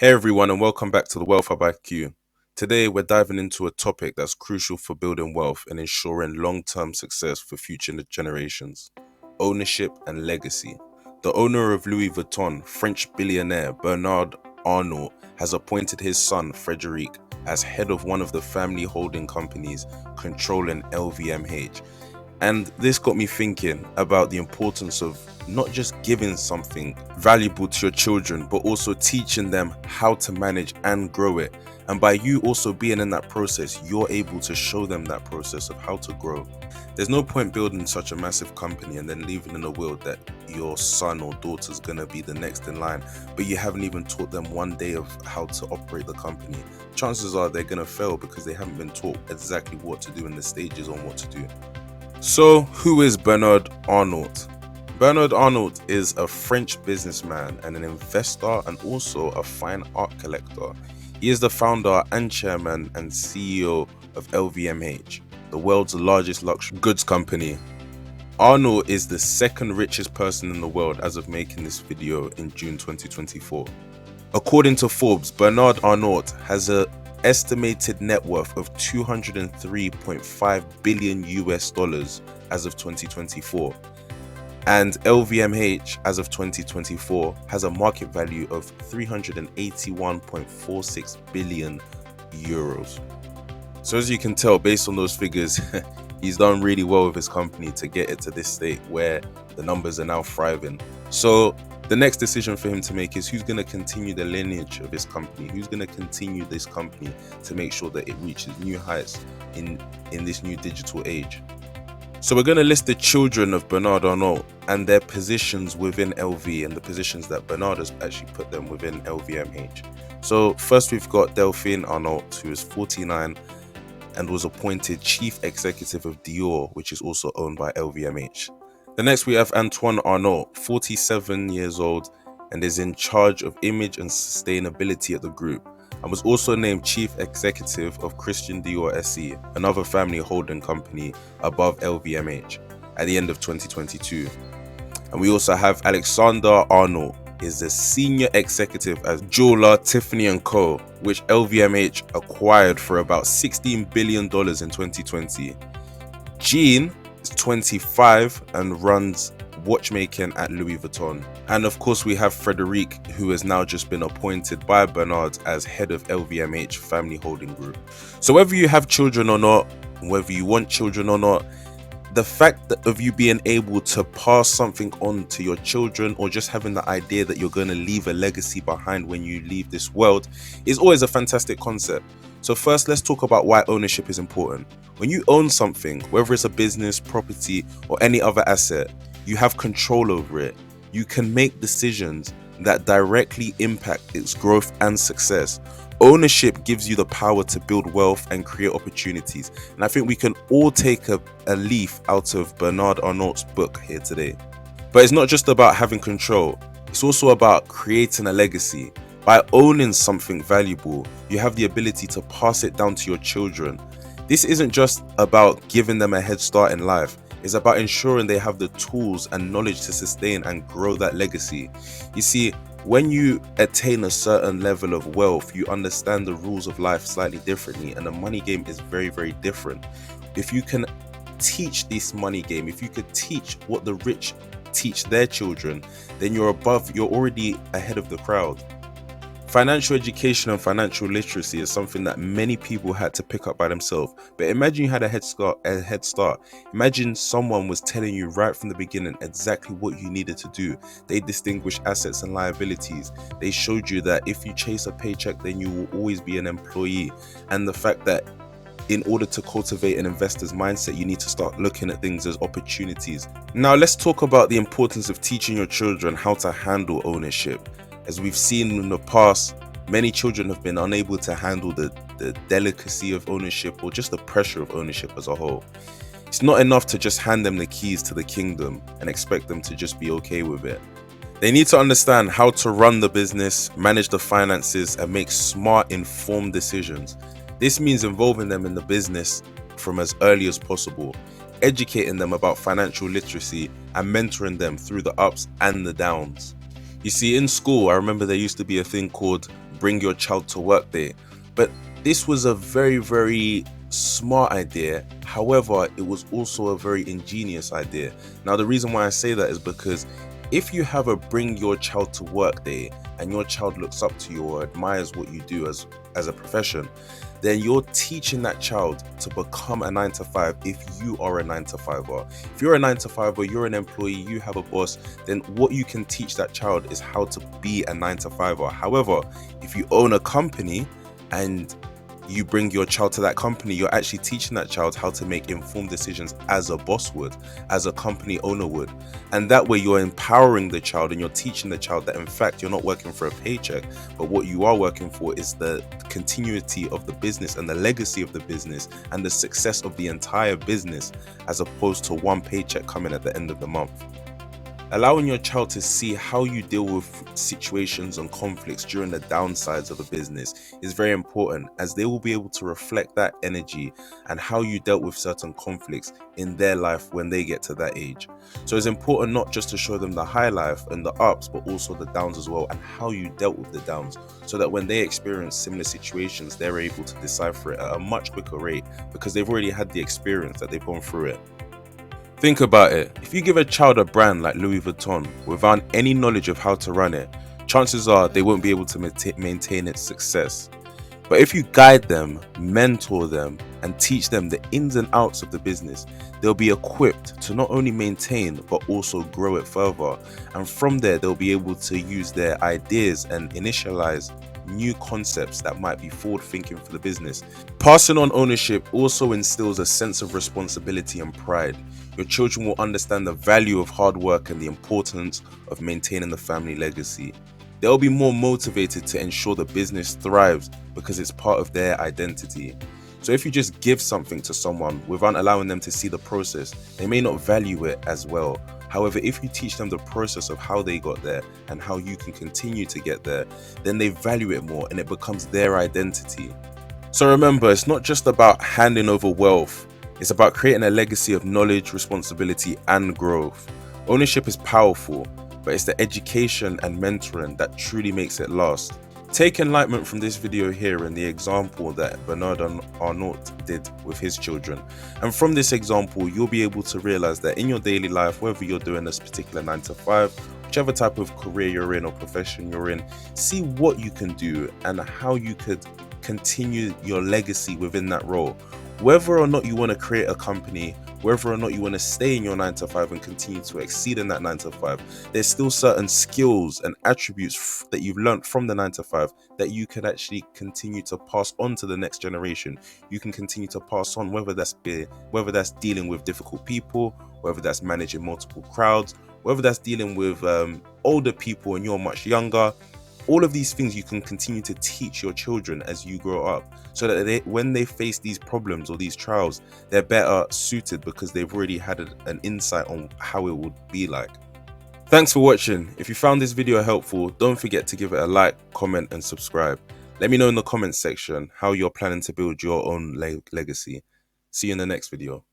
Hey everyone, and welcome back to the Wealth Hub IQ. Today we're diving into a topic that's crucial for building wealth and ensuring long-term success for future generations: ownership and legacy. The owner of Louis Vuitton, French billionaire Bernard Arnault, has appointed his son Frédéric as head of one of the family holding companies controlling LVMH. And this got me thinking about the importance of not just giving something valuable to your children, but also teaching them how to manage and grow it. And by you also being in that process, you're able to show them that process of how to grow. There's no point building such a massive company and then leaving in a will that your son or daughter's gonna be the next in line, but you haven't even taught them one day of how to operate the company. Chances are they're gonna fail because they haven't been taught exactly what to do in the stages on what to do. So, who is Bernard Arnault? Bernard Arnault is a French businessman and an investor and also a fine art collector. He is the founder and chairman and CEO of LVMH, the world's largest luxury goods company. Arnault is the second richest person in the world as of making this video in June 2024. According to Forbes, Bernard Arnault has an estimated net worth of $203.5 billion as of 2024. And LVMH as of 2024 has a market value of 381.46 billion euros. So as you can tell, based on those figures, he's done really well with his company to get it to this state where the numbers are now thriving. So the next decision for him to make is who's going to continue the lineage of his company, who's going to continue this company to make sure that it reaches new heights in this new digital age. So we're going to list the children of Bernard Arnault and their positions within LV and the positions that Bernard has actually put them within LVMH. So first we've got Delphine Arnault, who is 49 and was appointed chief executive of Dior, which is also owned by LVMH. The next we have Antoine Arnault, 47 years old and is in charge of image and sustainability at the group, and was also named chief executive of Christian Dior SE, another family holding company above LVMH, at the end of 2022. And we also have Alexander Arnault, is the senior executive at jeweler Tiffany & Co., which LVMH acquired for about $16 billion in 2020. Jean is 25 and runs watchmaking at Louis Vuitton. And of course we have Frédéric, who has now just been appointed by Bernard as head of LVMH family holding group. So whether you have children or not, whether you want children or not, the fact of you being able to pass something on to your children, or just having the idea that you're going to leave a legacy behind when you leave this world, is always a fantastic concept. So first, let's talk about why ownership is important. When you own something, whether it's a business, property, or any other asset, you have control over it. You can make decisions that directly impact its growth and success. Ownership gives you the power to build wealth and create opportunities. And I think we can all take a leaf out of Bernard Arnault's book here today. But it's not just about having control. It's also about creating a legacy. By owning something valuable, you have the ability to pass it down to your children. This isn't just about giving them a head start in life. It's about ensuring they have the tools and knowledge to sustain and grow that legacy. You see, when you attain a certain level of wealth, you understand the rules of life slightly differently, and the money game is very, very different. If you can teach this money game, if you could teach what the rich teach their children, then you're already ahead of the crowd. Financial education and financial literacy is something that many people had to pick up by themselves. But imagine you had a head start. Imagine someone was telling you right from the beginning exactly what you needed to do. They distinguished assets and liabilities. They showed you that if you chase a paycheck, then you will always be an employee. And the fact that in order to cultivate an investor's mindset, you need to start looking at things as opportunities. Now, let's talk about the importance of teaching your children how to handle ownership. As we've seen in the past, many children have been unable to handle the delicacy of ownership, or just the pressure of ownership as a whole. It's not enough to just hand them the keys to the kingdom and expect them to just be okay with it. They need to understand how to run the business, manage the finances, and make smart, informed decisions. This means involving them in the business from as early as possible, educating them about financial literacy, and mentoring them through the ups and the downs. You see, in school, I remember there used to be a thing called bring your child to work day. But this was a very, very smart idea. However, it was also a very ingenious idea. Now, the reason why I say that is because if you have a bring your child to work day and your child looks up to you or admires what you do as a profession, then you're teaching that child to become a 9 to 5 if you are a 9 to 5er. If you're a 9 to 5er, you're an employee, you have a boss, then what you can teach that child is how to be a 9 to 5er. However, if you own a company and you bring your child to that company, you're actually teaching that child how to make informed decisions as a boss would, as a company owner would. And that way you're empowering the child and you're teaching the child that in fact you're not working for a paycheck, but what you are working for is the continuity of the business and the legacy of the business and the success of the entire business, as opposed to one paycheck coming at the end of the month. Allowing your child to see how you deal with situations and conflicts during the downsides of a business is very important, as they will be able to reflect that energy and how you dealt with certain conflicts in their life when they get to that age. So it's important not just to show them the high life and the ups, but also the downs as well, and how you dealt with the downs, so that when they experience similar situations, they're able to decipher it at a much quicker rate because they've already had the experience that they've gone through it. Think about it. If you give a child a brand like Louis Vuitton without any knowledge of how to run it, chances are they won't be able to maintain its success. But if you guide them, mentor them, and teach them the ins and outs of the business, they'll be equipped to not only maintain but also grow it further. And from there, they'll be able to use their ideas and initialize new concepts that might be forward thinking for the business. Passing on ownership also instills a sense of responsibility and pride. Your children will understand the value of hard work and the importance of maintaining the family legacy. They'll be more motivated to ensure the business thrives because it's part of their identity. So if you just give something to someone without allowing them to see the process, they may not value it as well. However, if you teach them the process of how they got there and how you can continue to get there, then they value it more and it becomes their identity. So remember, it's not just about handing over wealth. It's about creating a legacy of knowledge, responsibility, and growth. Ownership is powerful, but it's the education and mentoring that truly makes it last. Take enlightenment from this video here and the example that Frédéric Arnault did with his children. And from this example, you'll be able to realize that in your daily life, whether you're doing this particular 9 to 5, whichever type of career you're in or profession you're in, see what you can do and how you could continue your legacy within that role. Whether or not you want to create a company, whether or not you want to stay in your 9 to 5 and continue to exceed in that 9 to 5, there's still certain skills and attributes that you've learned from the 9 to 5 that you can actually continue to pass on to the next generation. You can continue to pass on, whether that's dealing with difficult people, whether that's managing multiple crowds, whether that's dealing with older people and you're much younger. All of these things you can continue to teach your children as you grow up, so that when they face these problems or these trials, they're better suited because they've already had an insight on how it would be like. Thanks for watching. If you found this video helpful, don't forget to give it a like, comment, and subscribe. Let me know in the comments section how you're planning to build your own legacy. See you in the next video.